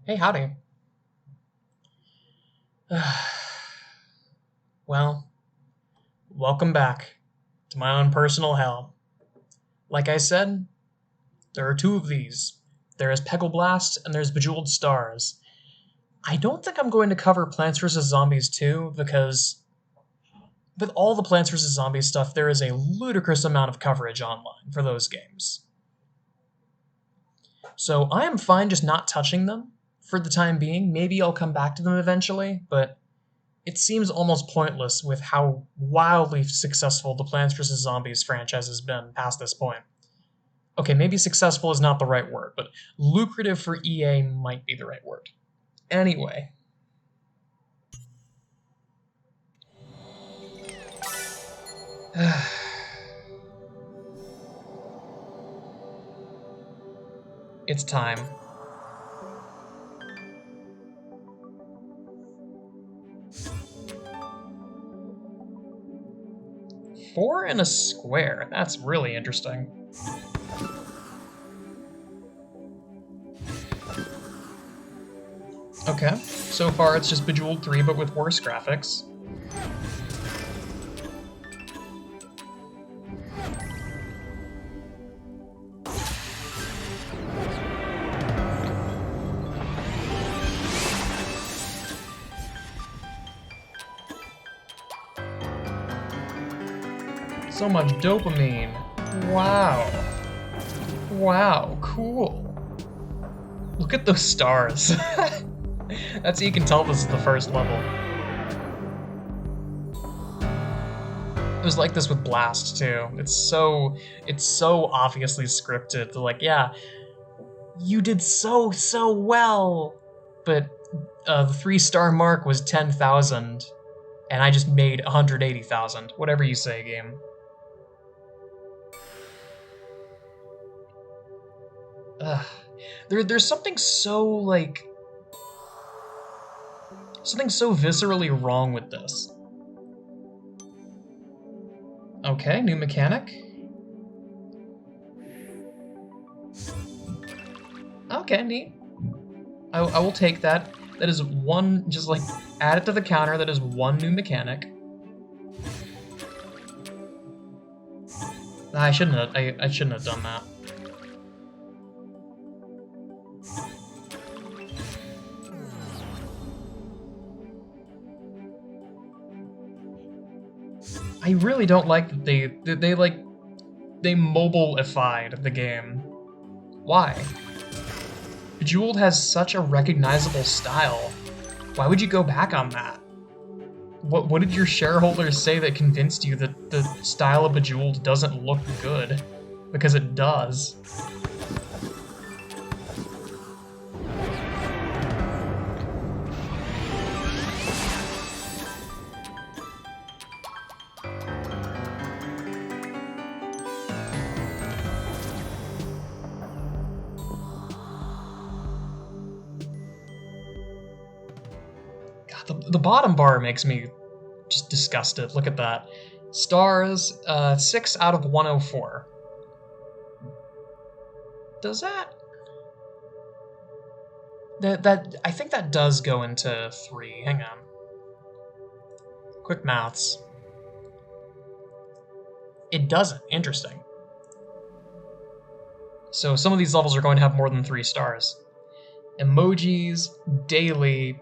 Hey, howdy. Well, welcome back to my own personal hell. Like I said, there are two of these. There is Peggle Blast and there's Bejeweled Stars. I don't think I'm going to cover Plants vs. Zombies 2 because with all the Plants vs. Zombies stuff, there is a ludicrous amount of coverage online for those games. So I am fine just not touching them for the time being. Maybe I'll come back to them eventually, but it seems almost pointless with how wildly successful the Plants vs. Zombies franchise has been past this point. Okay, maybe successful is not the right word, but lucrative for EA might be the right word. Anyway. It's time. Four in a square. That's really interesting. Okay, so far it's just Bejeweled 3, but with worse graphics. So much dopamine. Wow. Wow, cool. Look at those stars. That's how you can tell this is the first level. It was like this with Blast too. It's so obviously scripted. They're like, yeah, you did so well, but the 3-star mark was 10,000, and I just made 180,000. Whatever you say, game. Ugh. There's something so like something so viscerally wrong with this. Okay, new mechanic. Okay, neat. I will take that. That is one, just like, add it to the counter, that is one new mechanic. I shouldn't have done that. I really don't like that they mobile-ified the game. Why? Bejeweled has such a recognizable style. Why would you go back on that? What did your shareholders say that convinced you that the style of Bejeweled doesn't look good? Because it does. The bottom bar makes me just disgusted. Look at that. Stars, 6 out of 104. Does that... I think that does go into 3. Hang on. Quick maths. It doesn't. Interesting. So some of these levels are going to have more than 3 stars. Emojis, daily,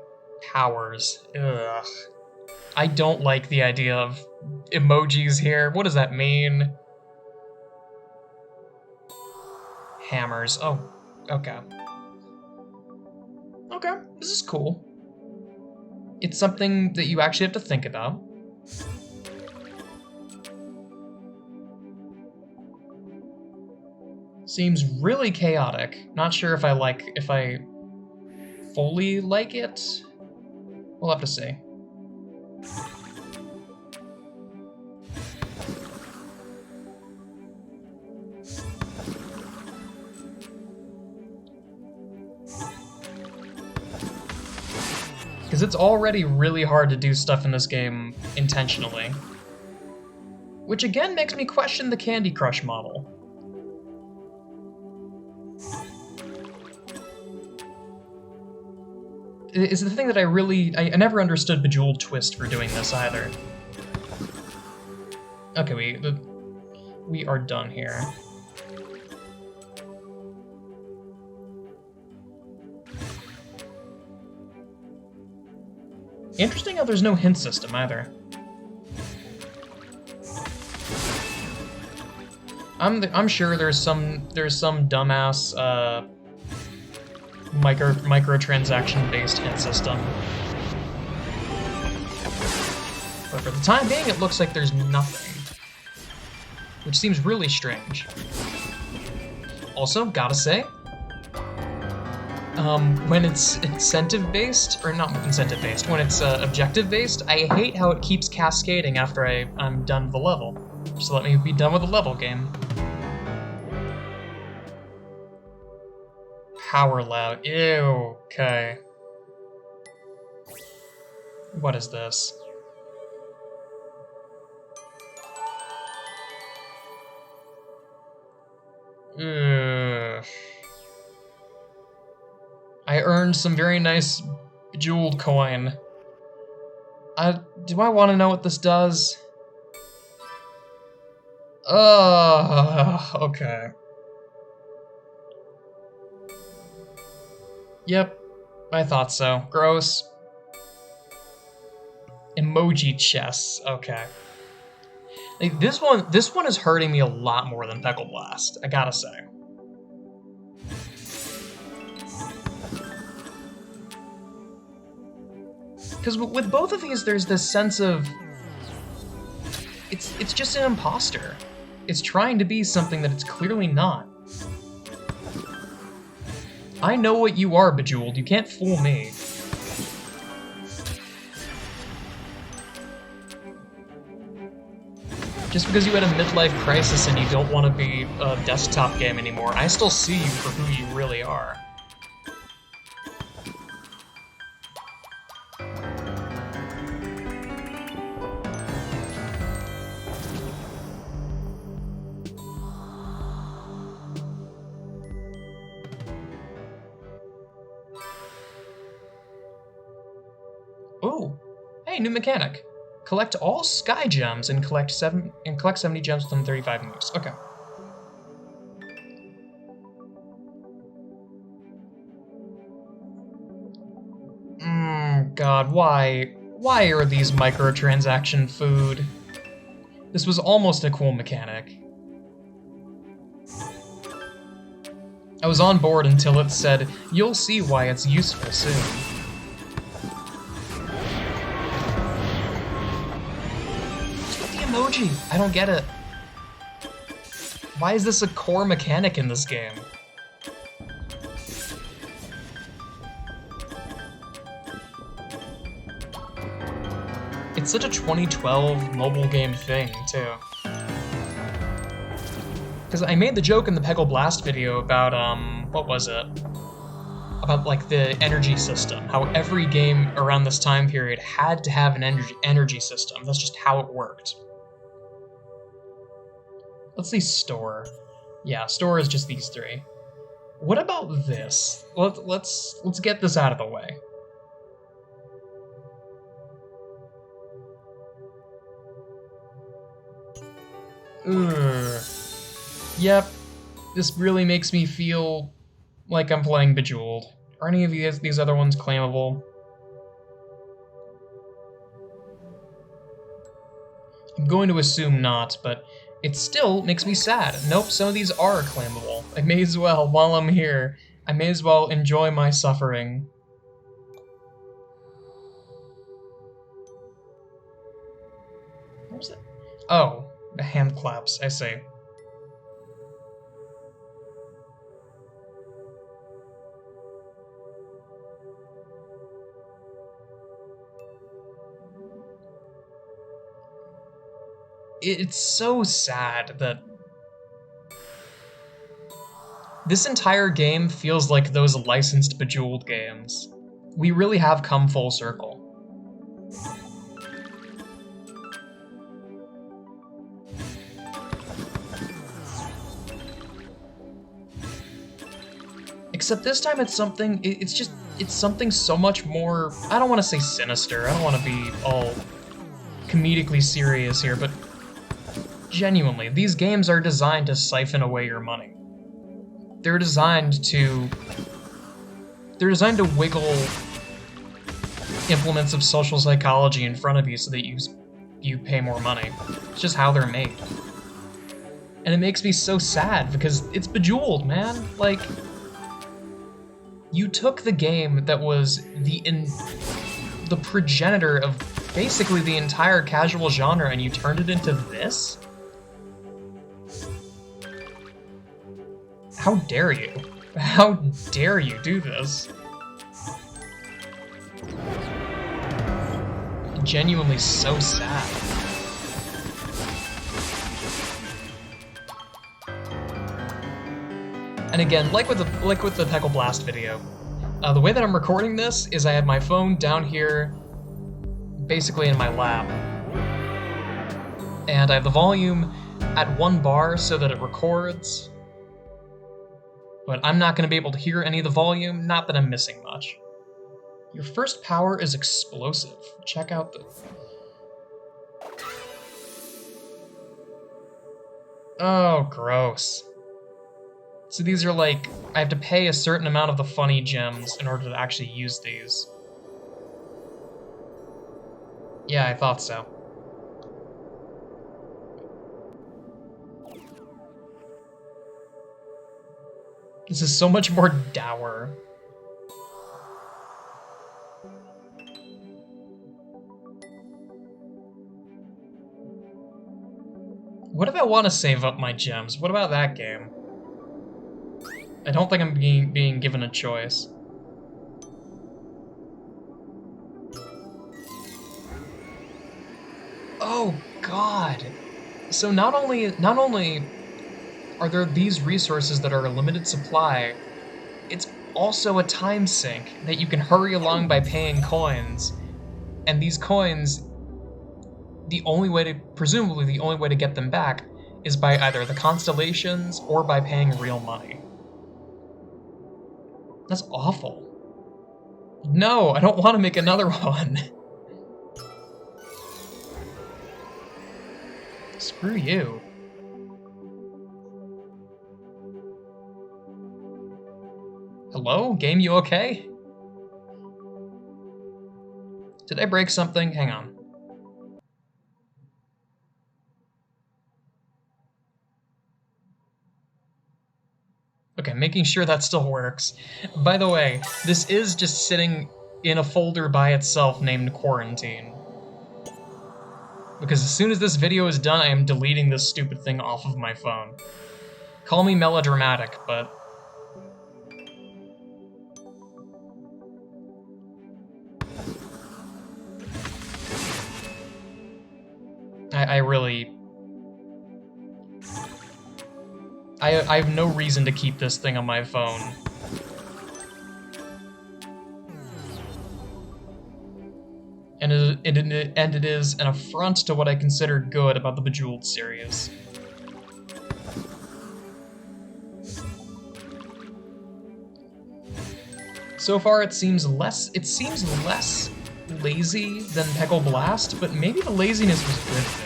powers. Ugh. I don't like the idea of emojis here. What does that mean? Hammers. Oh, okay. Okay, this is cool. It's something that you actually have to think about. Seems really chaotic. Not sure if I fully like it. We'll have to see. Because it's already really hard to do stuff in this game intentionally. Which again makes me question the Candy Crush model. is the thing that I never understood Bejeweled Twist for doing this either. Okay, we are done here. Interesting how there's no hint system either. I'm sure there's some dumbass microtransaction based hint system. But for the time being, it looks like there's nothing, which seems really strange. Also, gotta say, when it's incentive-based, or not incentive-based, when it's objective-based, I hate how it keeps cascading after I'm done with the level. Just let me be done with the level, game. Power loud. Ew, okay. What is this? Ugh. I earned some very nice Bejeweled coin. Do I want to know what this does? Okay. Yep, I thought so. Gross. Emoji chests, okay. Like, this one is hurting me a lot more than Peckle Blast, I gotta say. Because with both of these, there's this sense of... It's just an imposter. It's trying to be something that it's clearly not. I know what you are, Bejeweled. You can't fool me. Just because you had a midlife crisis and you don't want to be a desktop game anymore, I still see you for who you really are. Ooh, hey, new mechanic. Collect all sky gems and collect 70 gems within 35 moves. Okay. God, why are these microtransaction food? This was almost a cool mechanic. I was on board until it said, "You'll see why it's useful soon." Emoji! I don't get it. Why is this a core mechanic in this game? It's such a 2012 mobile game thing, too. Because I made the joke in the Peckle Blast video about, what was it? About, like, the energy system. How every game around this time period had to have an energy system. That's just how it worked. Let's see store. Yeah, store is just these three. What about this? Let's get this out of the way. Ugh. Yep, this really makes me feel like I'm playing Bejeweled. Are any of these other ones claimable? I'm going to assume not, but it still makes me sad. Nope, some of these are claimable. I may as well, while I'm here, I may as well enjoy my suffering. What was it? Oh, the hand claps, I see. It's so sad that this entire game feels like those licensed Bejeweled games. We really have come full circle. Except this time it's something, it's something so much more, I don't want to say sinister, I don't want to be all comedically serious here, but genuinely, these games are designed to siphon away your money. They're designed to wiggle implements of social psychology in front of you so that you pay more money. It's just how they're made. And it makes me so sad because it's Bejeweled, man. Like, you took the game that was the progenitor of basically the entire casual genre and you turned it into this? How dare you? How dare you do this? Genuinely so sad. And again, like with the Peckle Blast video, the way that I'm recording this is I have my phone down here, basically in my lap, and I have the volume at 1 bar so that it records, but I'm not going to be able to hear any of the volume, not that I'm missing much. Your first power is explosive. Check out the... Oh, gross. So these are like, I have to pay a certain amount of the funny gems in order to actually use these. Yeah, I thought so. This is so much more dour. What if I want to save up my gems? What about that game? I don't think I'm being given a choice. Oh God! So not only are there these resources that are a limited supply, it's also a time sink that you can hurry along by paying coins, and these coins, presumably the only way to get them back is by either the constellations or by paying real money. That's awful. No, I don't want to make another one. Screw you. Hello? Game, you okay? Did I break something? Hang on. Okay, making sure that still works. By the way, this is just sitting in a folder by itself named Quarantine. Because as soon as this video is done, I am deleting this stupid thing off of my phone. Call me melodramatic, but... I really... I have no reason to keep this thing on my phone. And it is an affront to what I consider good about the Bejeweled series. So far it seems less lazy than Peckle Blast, but maybe the laziness was a good thing.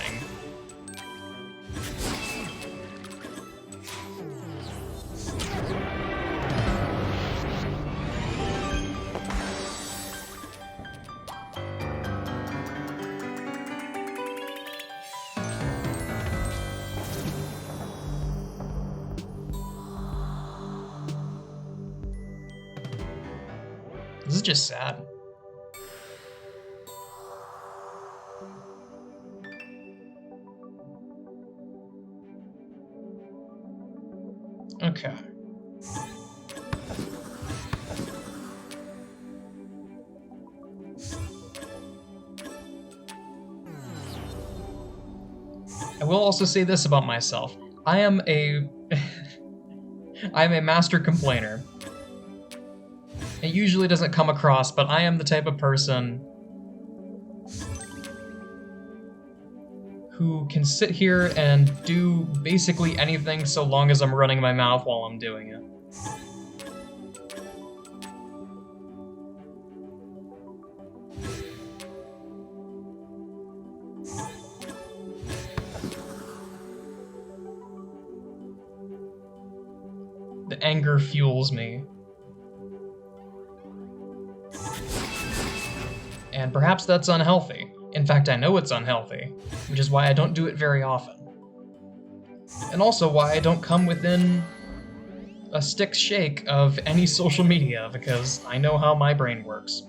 This is just sad. Okay. I will also say this about myself. I am a master complainer. It usually doesn't come across, but I am the type of person who can sit here and do basically anything so long as I'm running my mouth while I'm doing it. The anger fuels me. And perhaps that's unhealthy. In fact, I know it's unhealthy, which is why I don't do it very often. And also why I don't come within a stick's shake of any social media, because I know how my brain works.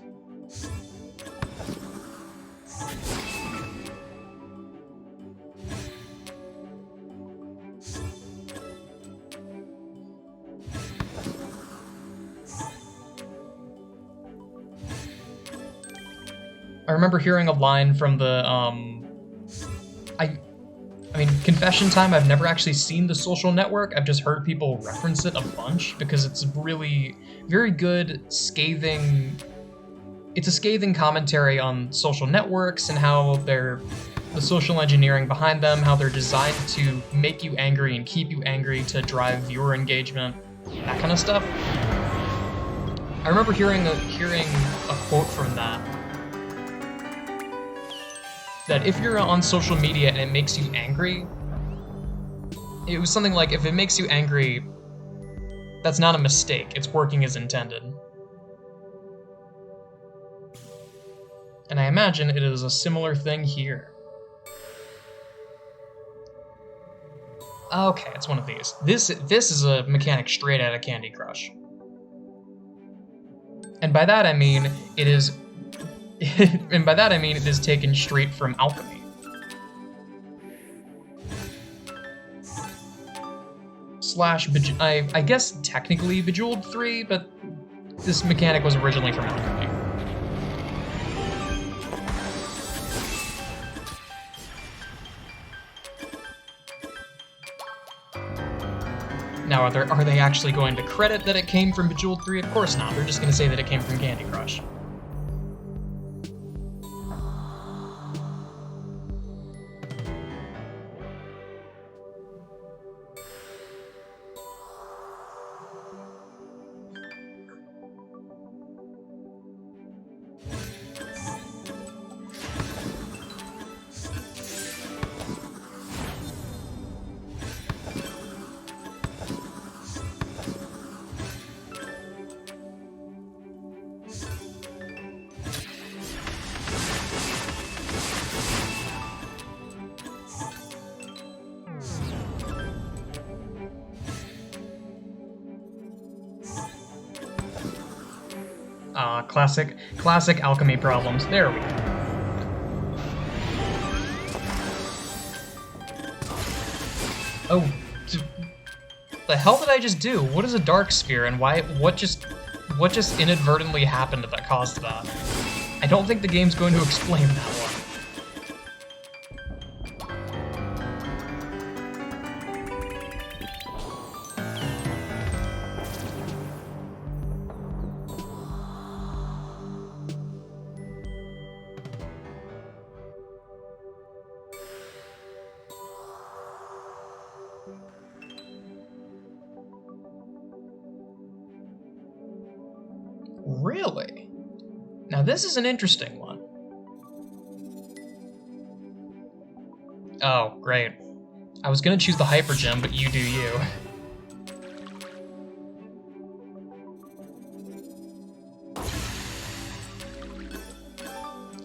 I remember hearing a line from the, I mean, confession time, I've never actually seen The Social Network. I've just heard people reference it a bunch because it's really very good, scathing... It's a scathing commentary on social networks and how they're... the social engineering behind them, how they're designed to make you angry and keep you angry to drive viewer engagement, that kind of stuff. I remember hearing a quote from that if you're on social media and it makes you angry, it was something like, if it makes you angry, that's not a mistake, it's working as intended. And I imagine it is a similar thing here. Okay, it's one of these. This is a mechanic straight out of Candy Crush. And by that I mean, it is taken straight from alchemy. Slash, I guess technically Bejeweled 3, but this mechanic was originally from alchemy. Now, are they actually going to credit that it came from Bejeweled 3? Of course not. They're just going to say that it came from Candy Crush. Classic alchemy problems. There we go. Oh, the hell did I just do? What is a dark sphere, and what just inadvertently happened that caused that? I don't think the game's going to explain that one. Really? Now this is an interesting one. Oh, great. I was gonna choose the Hyper Gem, but you do you.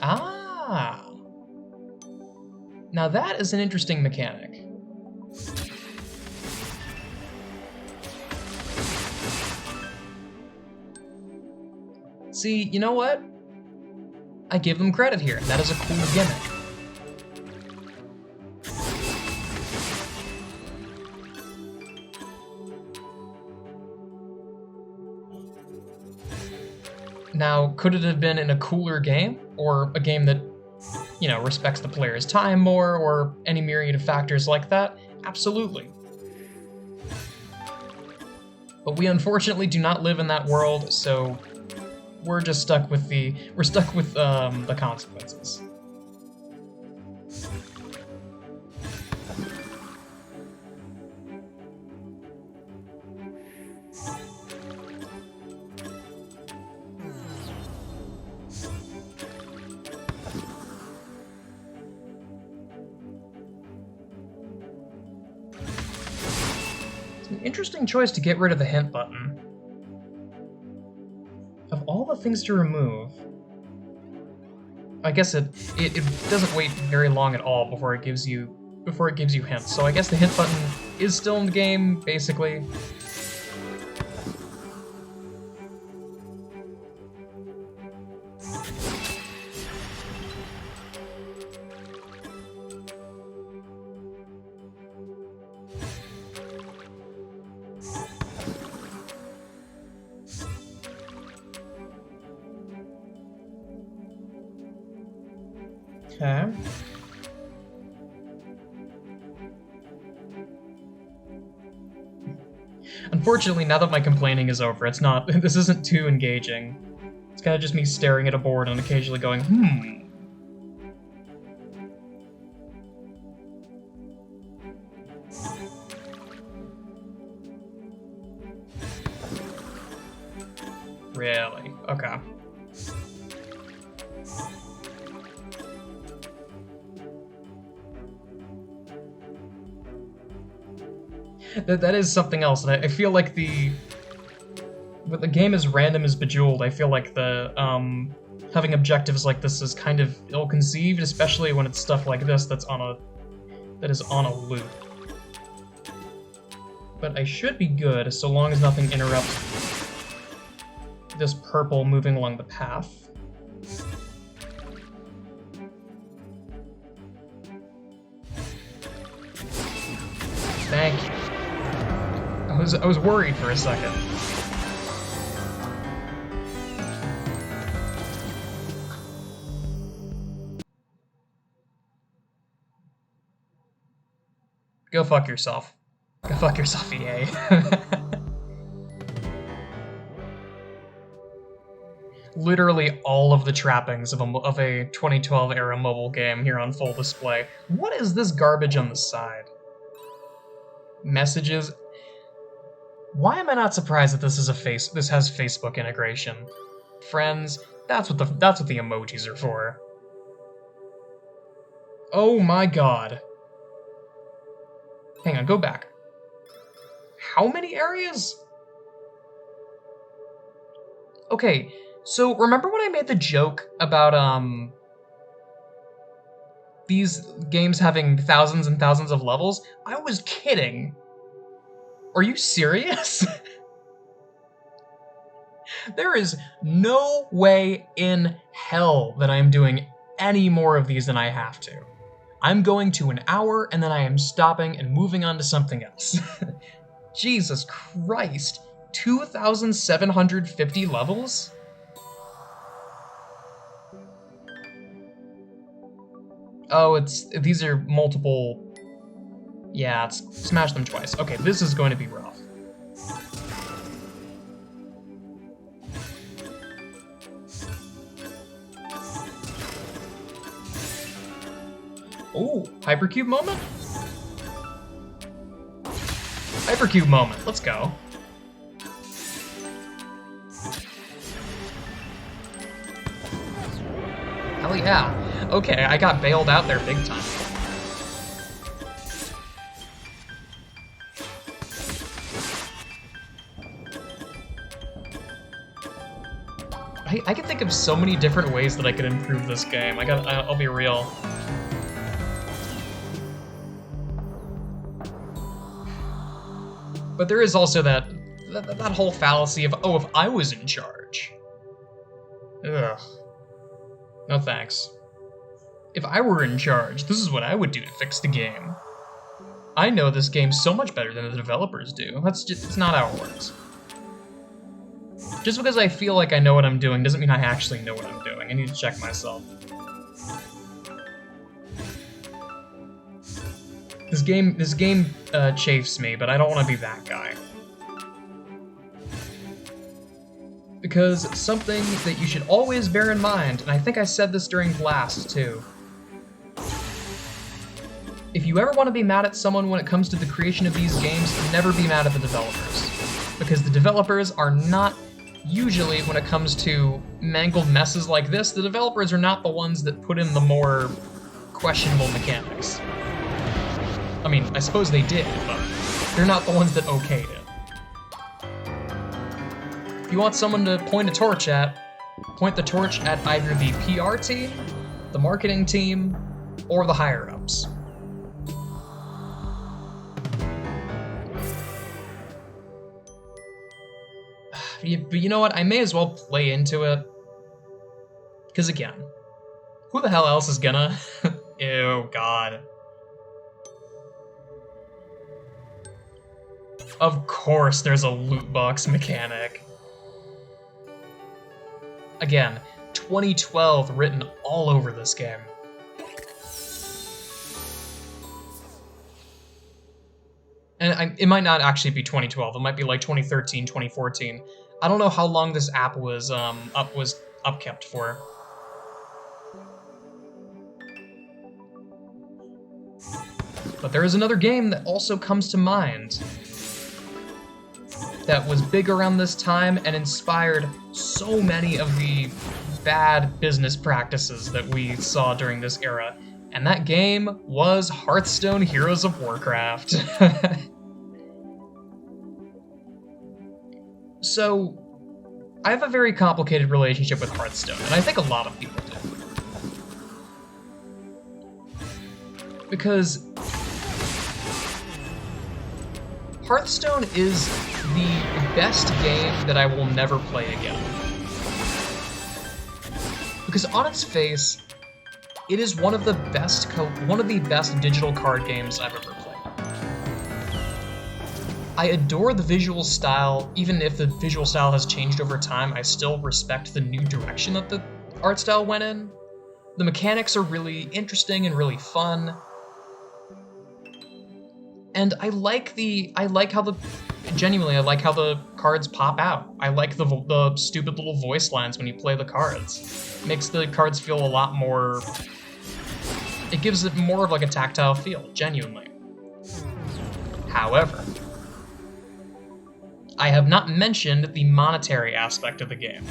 Ah! Now that is an interesting mechanic. See, you know what? I give them credit here. That is a cool gimmick. Now, could it have been in a cooler game? Or a game that, you know, respects the player's time more, or any myriad of factors like that? Absolutely. But we unfortunately do not live in that world, so we're just stuck with the consequences. Interesting choice to get rid of the hint button. Of all the things to remove, I guess it doesn't wait very long at all before it gives you hints. So I guess the hint button is still in the game, basically. Okay. Unfortunately, now that my complaining is over, this isn't too engaging. It's kind of just me staring at a board and occasionally going, Really? Okay. That is something else, and I feel like with the game as random as Bejeweled, I feel like having objectives like this is kind of ill-conceived, especially when it's stuff like this that is on a loop. But I should be good, so long as nothing interrupts this purple moving along the path. Thank you. I was worried for a second. Go fuck yourself. Go fuck yourself, EA. Literally all of the trappings of a 2012 era mobile game here on full display. What is this garbage on the side? Messages. Why am I not surprised that this has Facebook integration? Friends, that's what the emojis are for. Oh my god. Hang on, go back. How many areas? Okay, so remember when I made the joke about these games having thousands and thousands of levels? I was kidding. Are you serious? There is no way in hell that I'm doing any more of these than I have to. I'm going to an hour, and then I am stopping and moving on to something else. Jesus Christ. 2,750 levels? Oh, these are multiple... Yeah, smash them twice. Okay, this is going to be rough. Oh, hypercube moment? Hypercube moment, let's go. Hell yeah. Okay, I got bailed out there big time. I can think of so many different ways that I could improve this game. I'll be real. But there is also that whole fallacy of, oh, if I was in charge. Ugh. No thanks. If I were in charge, this is what I would do to fix the game. I know this game so much better than the developers do. It's not how it works. Just because I feel like I know what I'm doing doesn't mean I actually know what I'm doing. I need to check myself. This game chafes me, but I don't want to be that guy. Because something that you should always bear in mind, and I think I said this during Blast too. If you ever want to be mad at someone when it comes to the creation of these games, never be mad at the developers. Because the developers are not, usually when it comes to mangled messes like this, the developers are not the ones that put in the more questionable mechanics. I mean, I suppose they did, but they're not the ones that okayed it. If you want someone to point the torch at either the PR team, the marketing team, or the higher-ups. But you know what? I may as well play into it. Because again, who the hell else is gonna? Ew, God. Of course there's a loot box mechanic. Again, 2012 written all over this game. And it might not actually be 2012, it might be like 2013, 2014. I don't know how long this app was upkept for. But there is another game that also comes to mind that was big around this time and inspired so many of the bad business practices that we saw during this era. And that game was Hearthstone Heroes of Warcraft. So, I have a very complicated relationship with Hearthstone, and I think a lot of people do. Because Hearthstone is the best game that I will never play again. Because on its face, it is one of the best digital card games I've ever played. I adore the visual style. Even if the visual style has changed over time, I still respect the new direction that the art style went in. The mechanics are really interesting and really fun. And I like how the cards pop out. I like the stupid little voice lines when you play the cards. It makes the cards feel a lot more... It gives it more of like a tactile feel, genuinely. However, I have not mentioned the monetary aspect of the game.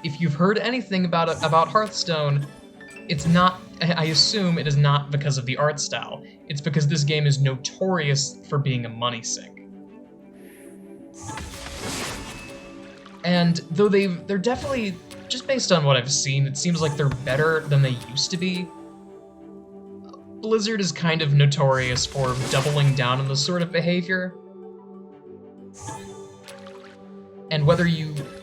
If you've heard anything about Hearthstone, it's not, I assume it is not because of the art style. It's because this game is notorious for being a money sink. And though they're definitely, just based on what I've seen, it seems like they're better than they used to be. Blizzard is kind of notorious for doubling down on this sort of behavior. And whether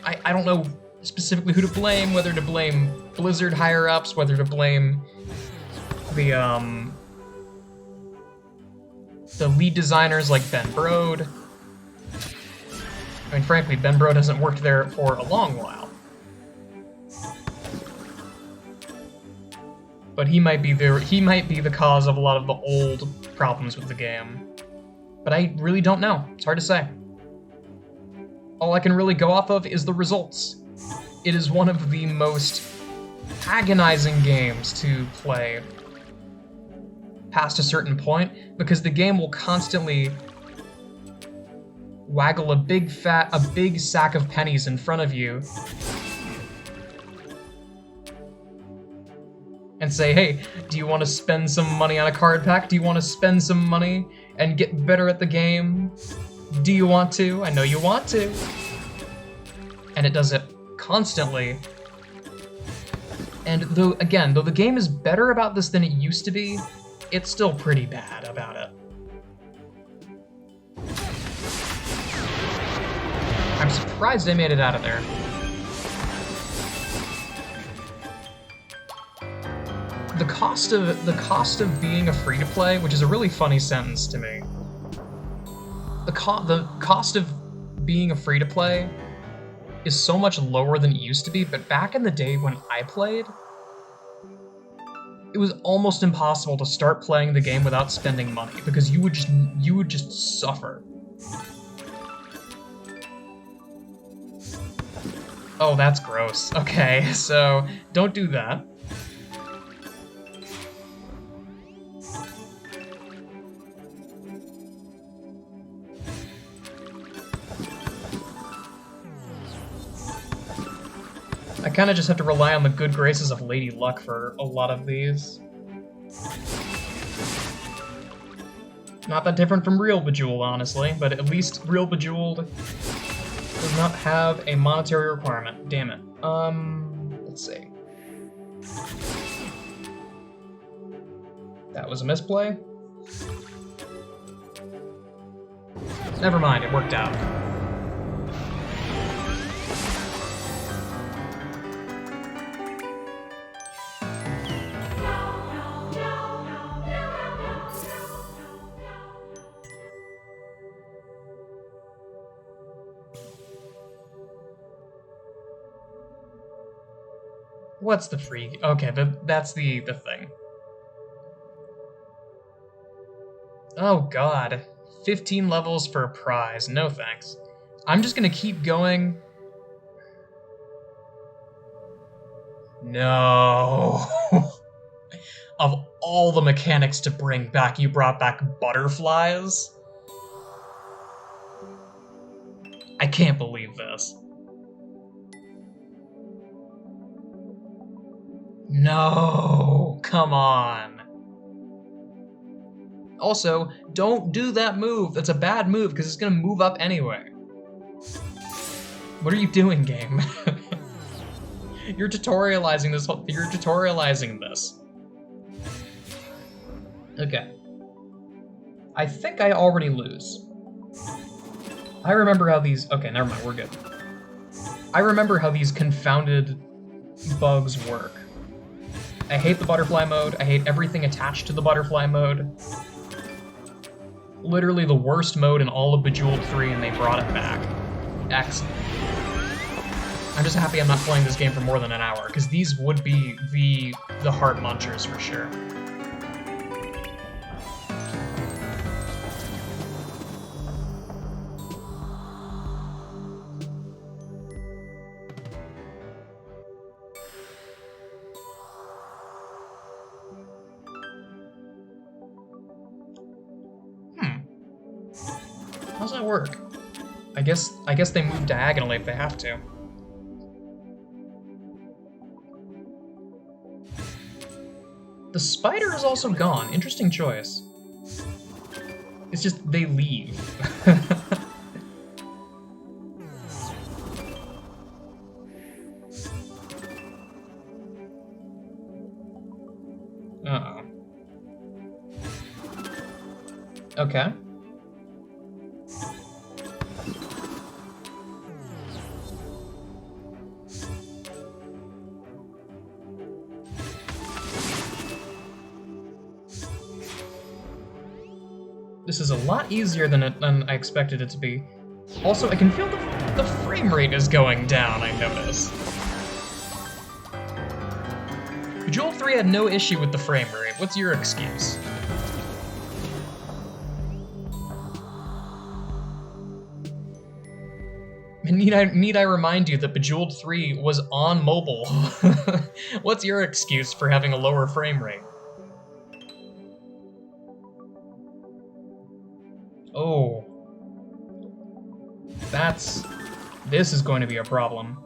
I don't know specifically who to blame, whether to blame Blizzard higher-ups, whether to blame the lead designers like Ben Brode. I mean, frankly, Ben Brode hasn't worked there for a long while. But he might be the cause of a lot of the old problems with the game. But I really don't know. It's hard to say. All I can really go off of is the results. It is one of the most agonizing games to play past a certain point, because the game will constantly waggle a big sack of pennies in front of you and say, hey, do you want to spend some money on a card pack? Do you want to spend some money and get better at the game? Do you want to? I know you want to. And it does it constantly. And though the game is better about this than it used to be, it's still pretty bad about it. I'm surprised I made it out of there. The cost of being a free-to-play, which is a really funny sentence to me. The cost of being a free-to-play is so much lower than it used to be, but back in the day when I played, it was almost impossible to start playing the game without spending money, because you would just suffer. Oh, that's gross. Okay, so don't do that. I kind of just have to rely on the good graces of Lady Luck for a lot of these. Not that different from real Bejeweled, honestly, but at least real Bejeweled Does not have a monetary requirement. Damn it. Let's see. That was a misplay. Never mind, it worked out. What's the free? Okay, that's the thing. Oh god. 15 levels for a prize. No thanks. I'm just gonna keep going. No. Of all the mechanics to bring back, you brought back butterflies? I can't believe this. No, come on. Also, don't do that move. That's a bad move because it's gonna move up anyway. What are you doing, game? You're tutorializing this. You're tutorializing this. Okay. I think I already lose. I remember how these. Okay, never mind. We're good. I remember how these confounded bugs work. I hate the butterfly mode. I hate everything attached to the butterfly mode. Literally the worst mode in all of Bejeweled 3, and they brought it back. Excellent. I'm just happy I'm not playing this game for more than an hour, because these would be the heart munchers for sure. How's that work? I guess they move diagonally if they have to. The spider is also gone. Interesting choice. It's just they leave. Uh-oh. Okay. This is a lot easier than I expected it to be. Also, I can feel the frame rate is going down, I notice. Bejeweled 3 had no issue with the frame rate. What's your excuse? Need I remind you that Bejeweled 3 was on mobile? What's your excuse for having a lower frame rate? Oh. This is going to be a problem.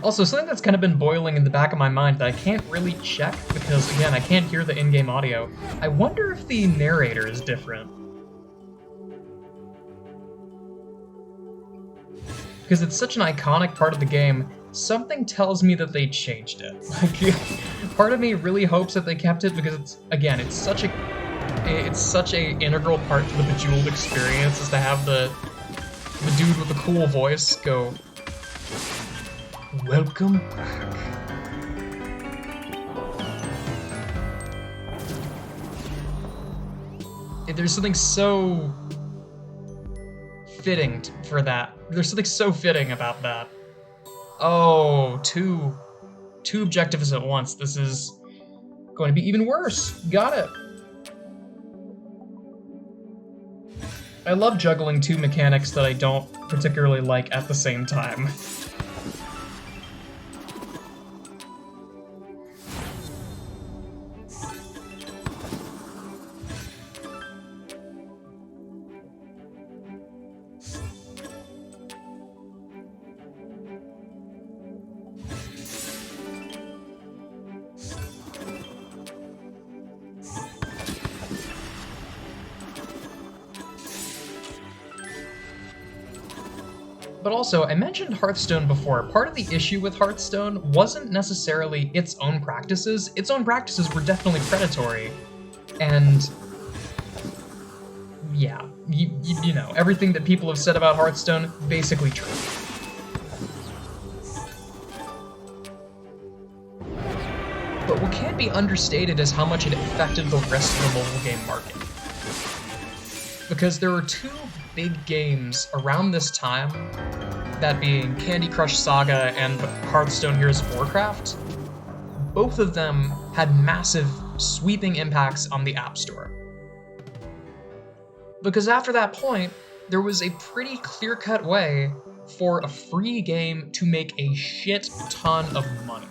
Also, something that's kind of been boiling in the back of my mind that I can't really check because, again, I can't hear the in-game audio. I wonder if the narrator is different. Because it's such an iconic part of the game, something tells me that they changed it. Like, part of me really hopes that they kept it because it's, again, it's such a integral part to the Bejeweled experience is to have the dude with the cool voice go, "Welcome back." There's something so fitting for that. There's something so fitting about that. Oh, two objectives at once. This is going to be even worse. Got it. I love juggling two mechanics that I don't particularly like at the same time. But also, I mentioned Hearthstone before. Part of the issue with Hearthstone wasn't necessarily its own practices. Its own practices were definitely predatory. And yeah, you know, everything that people have said about Hearthstone, basically true. But what can't be understated is how much it affected the rest of the mobile game market. Because there were two big games around this time, that being Candy Crush Saga and Hearthstone Heroes of Warcraft. Both of them had massive, sweeping impacts on the App Store. Because after that point, there was a pretty clear-cut way for a free game to make a shit ton of money.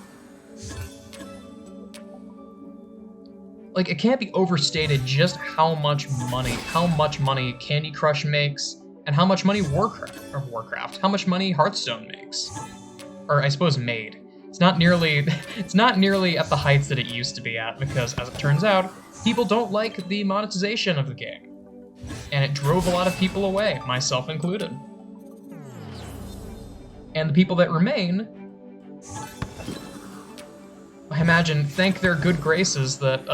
Like, it can't be overstated just how much money Candy Crush makes, and how much money how much money Hearthstone makes. Or I suppose made. It's not nearly at the heights that it used to be at, because as it turns out, people don't like the monetization of the game. And it drove a lot of people away, myself included. And the people that remain, I imagine, thank their good graces that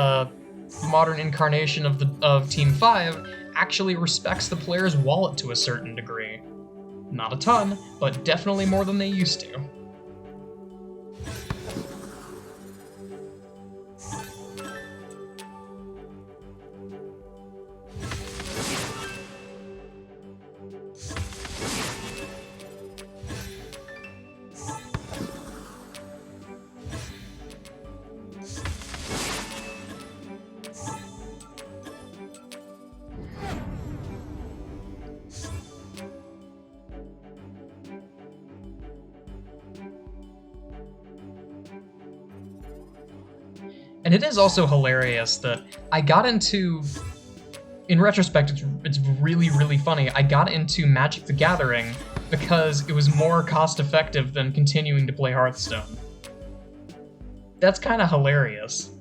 modern incarnation of Team 5 actually respects the player's wallet to a certain degree. Not a ton, but definitely more than they used to. And it is also hilarious that I got into, in retrospect, it's really, really funny. I got into Magic the Gathering because it was more cost-effective than continuing to play Hearthstone. That's kind of hilarious.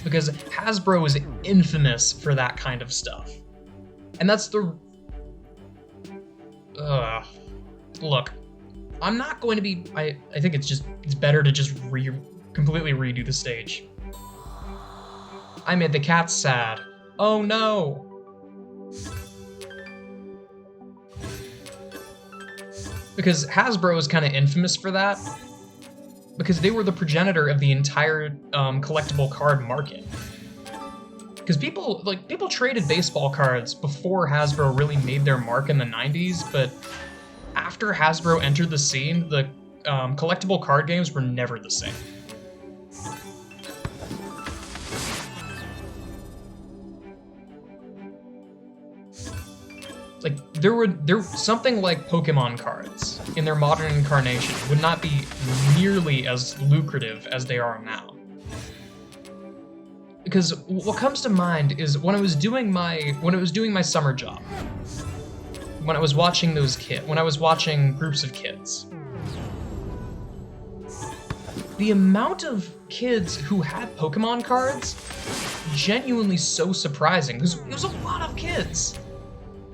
Because Hasbro is infamous for that kind of stuff. And that's the... Look, I'm not going to be... I think it's better to just completely redo the stage. I made the cats sad. Oh no! Because Hasbro is kind of infamous for that. Because they were the progenitor of the entire collectible card market. Because people traded baseball cards before Hasbro really made their mark in the 90s, but after Hasbro entered the scene, the collectible card games were never the same. Like, something like Pokemon cards in their modern incarnation would not be nearly as lucrative as they are now. Because what comes to mind is when I was doing my summer job, when I was watching groups of kids, the amount of kids who had Pokemon cards, genuinely so surprising, because it was a lot of kids.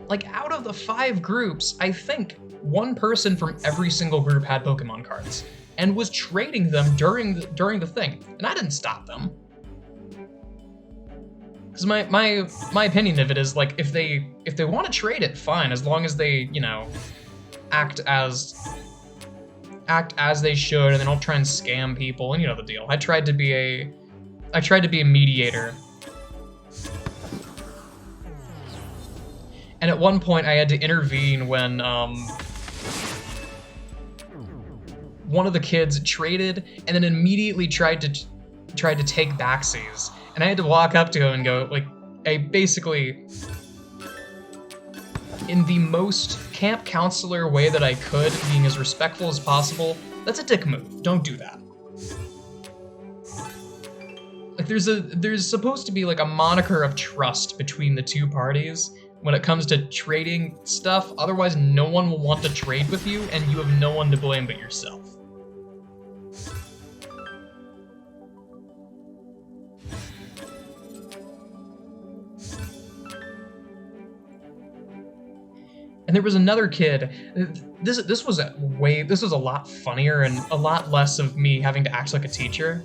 Like, out of the 5 groups, I think one person from every single group had Pokemon cards, and was trading them during the thing, and I didn't stop them. Because my opinion of it is, like, if they want to trade it, fine, as long as they, you know, act as they should, and they don't try and scam people, and you know the deal. I tried to be a mediator. And at one point, I had to intervene when one of the kids traded and then immediately tried to take backsies. And I had to walk up to him and go, like, I basically, in the most camp counselor way that I could, being as respectful as possible, that's a dick move. Don't do that. Like, there's supposed to be like a moniker of trust between the two parties when it comes to trading stuff, otherwise no one will want to trade with you, and you have no one to blame but yourself. And And there was another kid. This was a lot funnier and a lot less of me having to act like a teacher.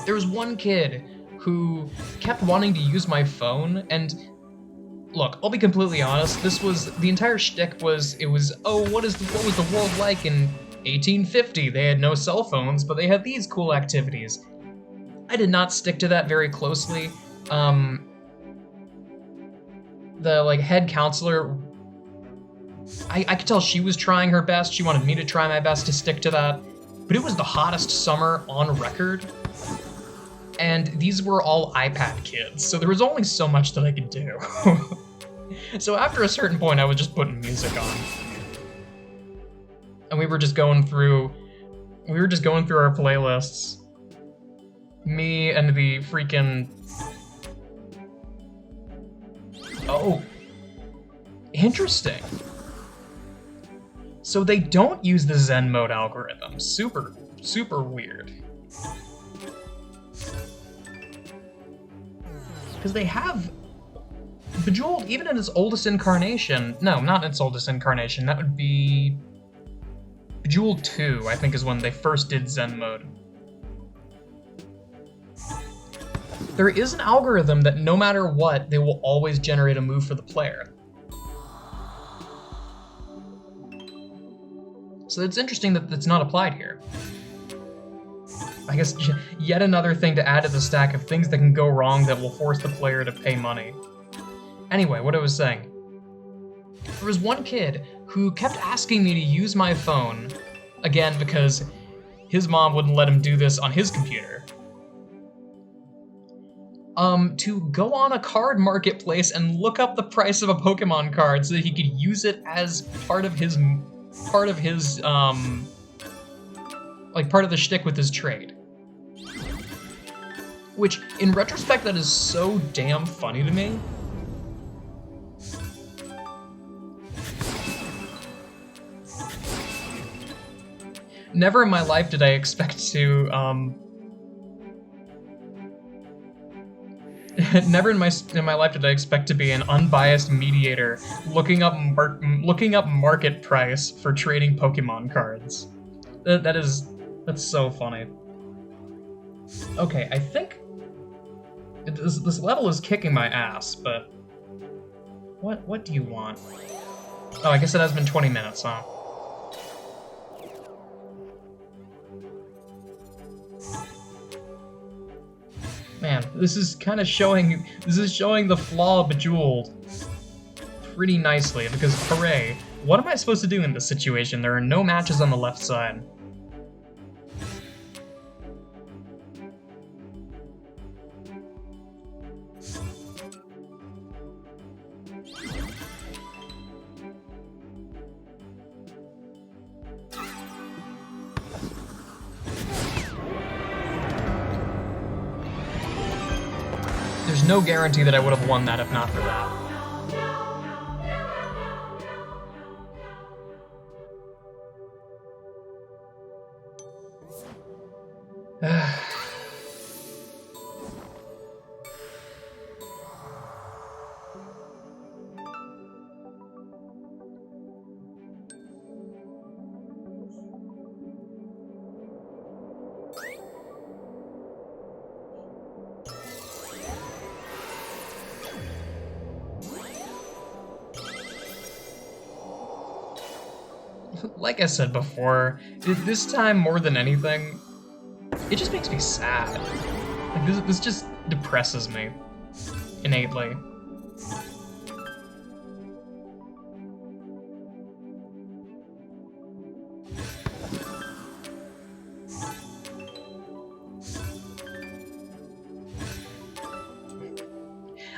There was one kid who kept wanting to use my phone, and look, I'll be completely honest. The entire shtick was, oh, what was the world like in 1850? They had no cell phones, but they had these cool activities. I did not stick to that very closely. The head counselor, I could tell she was trying her best. She wanted me to try my best to stick to that. But it was the hottest summer on record. And these were all iPad kids, so there was only so much that I could do. So after a certain point, I was just putting music on. And we were just going through our playlists. Me and the freaking... Oh. Interesting. So they don't use the Zen mode algorithm. Super, super weird. Because they have Bejeweled, even in its oldest incarnation. No, not in its oldest incarnation. That would be Bejeweled 2, I think, is when they first did Zen mode. There is an algorithm that no matter what, they will always generate a move for the player. So it's interesting that it's not applied here. I guess yet another thing to add to the stack of things that can go wrong that will force the player to pay money. Anyway, what I was saying. There was one kid who kept asking me to use my phone, again because his mom wouldn't let him do this on his computer, to go on a card marketplace and look up the price of a Pokemon card so that he could use it as part of the shtick with his trade. Which, in retrospect, that is so damn funny to me. Never in my life did I expect to, never in my life did I expect to be an unbiased mediator looking up market price for trading Pokemon cards. That's so funny. Okay, I think this level is kicking my ass, but what do you want? Oh, I guess it has been 20 minutes, huh? Man, this is showing the flaw of Bejeweled pretty nicely, because hooray, what am I supposed to do in this situation? There are no matches on the left side. There's no guarantee that I would have won that if not for that. Like I said before, this time more than anything, it just makes me sad. Like this just depresses me innately.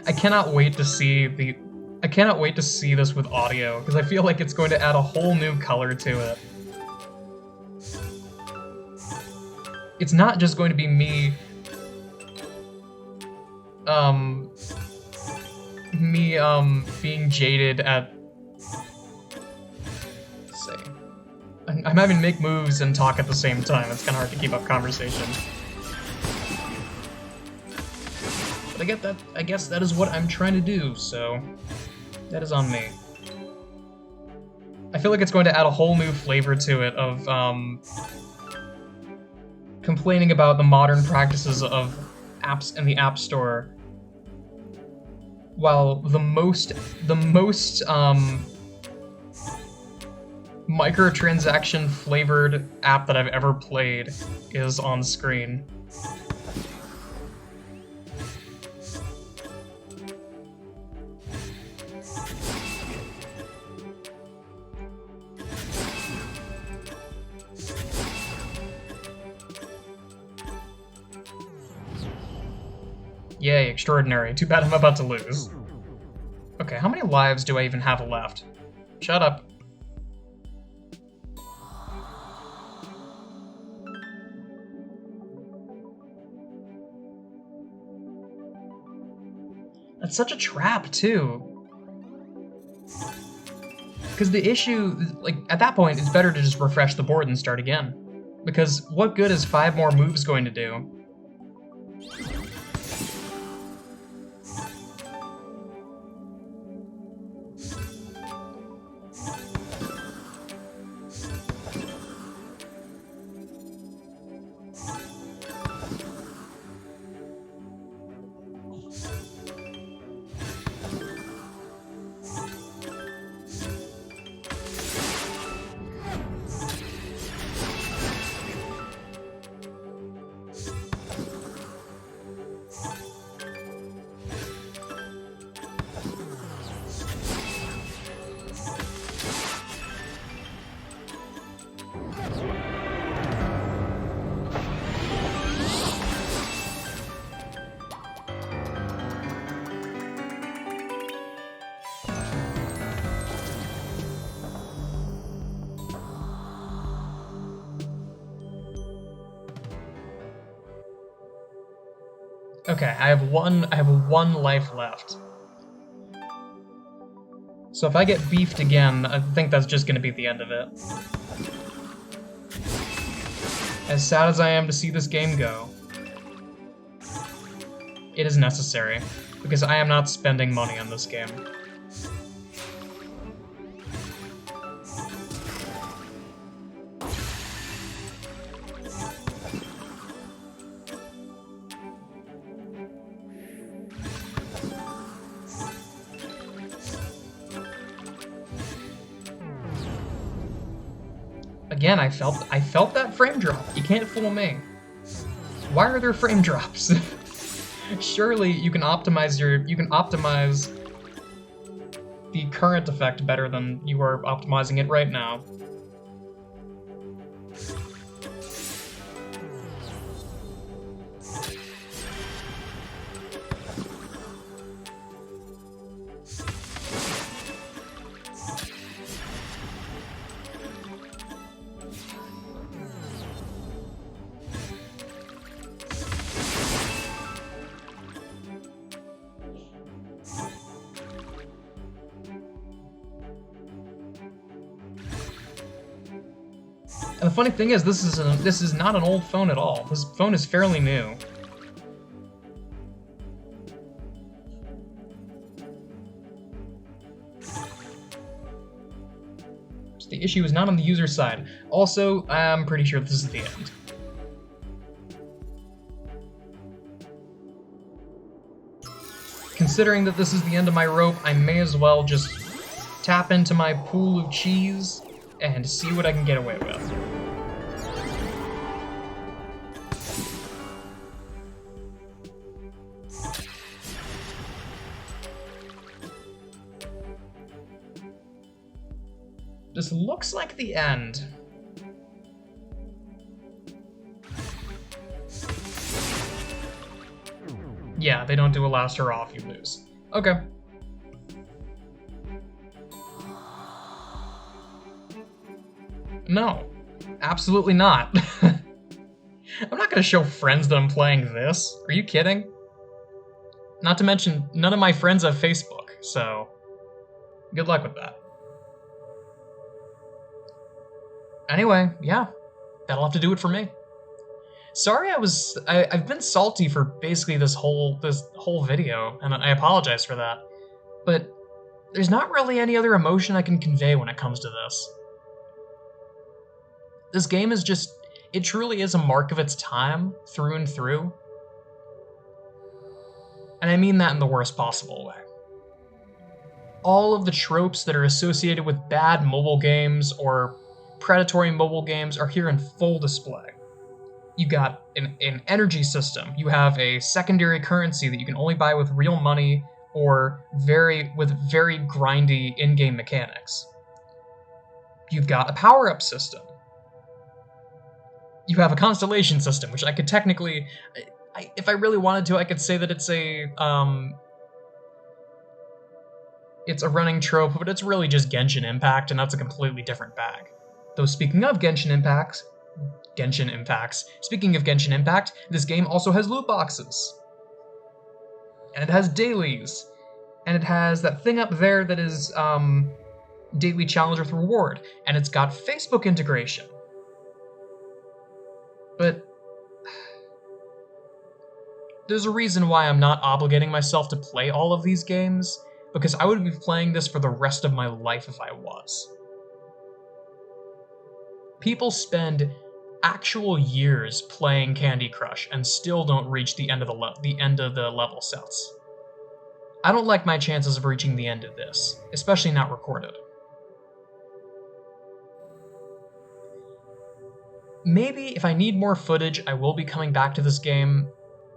I cannot wait to see this with audio, because I feel like it's going to add a whole new color to it. It's not just going to be me, being jaded at, let's see. I'm having to make moves and talk at the same time. It's kind of hard to keep up conversation. But I guess that is what I'm trying to do, so that is on me. I feel like it's going to add a whole new flavor to it of complaining about the modern practices of apps in the App Store, while the most microtransaction flavored app that I've ever played is on screen. Yay, extraordinary. Too bad I'm about to lose. Okay, how many lives do I even have left? Shut up. That's such a trap, too. Because the issue, like, at that point, it's better to just refresh the board and start again. Because what good is 5 more moves going to do? Okay, I have one life left. So if I get beefed again, I think that's just gonna be the end of it. As sad as I am to see this game go, it is necessary, because I am not spending money on this game. Again, I felt that frame drop. You can't fool me. Why are there frame drops? Surely you can optimize the current effect better than you are optimizing it right now. And the funny thing is, this is not an old phone at all. This phone is fairly new. So the issue is not on the user side. Also, I'm pretty sure this is the end. Considering that this is the end of my rope, I may as well just tap into my pool of cheese and see what I can get away with. This looks like the end. Yeah, they don't do a last hurrah if you lose. Okay. No, absolutely not. I'm not gonna show friends that I'm playing this. Are you kidding? Not to mention, none of my friends have Facebook, so good luck with that. Anyway, yeah, that'll have to do it for me. Sorry, I've been salty for basically this whole video, and I apologize for that. But there's not really any other emotion I can convey when it comes to this. This game is just, it truly is a mark of its time, through and through. And I mean that in the worst possible way. All of the tropes that are associated with bad mobile games or predatory mobile games are here in full display. You got an energy system. You have a secondary currency that you can only buy with real money or with very grindy in-game mechanics. You've got a power-up system. You have a constellation system, which I could technically, if I really wanted to, I could say that it's a running trope, but it's really just Genshin Impact, and that's a completely different bag. Though speaking of Genshin Impact, this game also has loot boxes. And it has dailies. And it has that thing up there that is daily challenge with reward. And it's got Facebook integration. But there's a reason why I'm not obligating myself to play all of these games, because I would be playing this for the rest of my life if I was. People spend actual years playing Candy Crush and still don't reach the end of the level sets. I don't like my chances of reaching the end of this, especially not recorded. Maybe if I need more footage, I will be coming back to this game,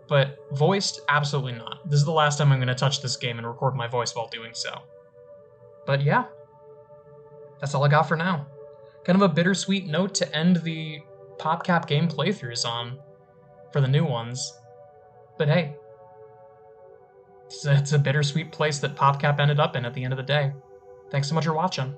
but voiced, absolutely not. This is the last time I'm going to touch this game and record my voice while doing so. But yeah, that's all I got for now. Kind of a bittersweet note to end the PopCap game playthroughs on for the new ones. But hey, it's a bittersweet place that PopCap ended up in at the end of the day. Thanks so much for watching.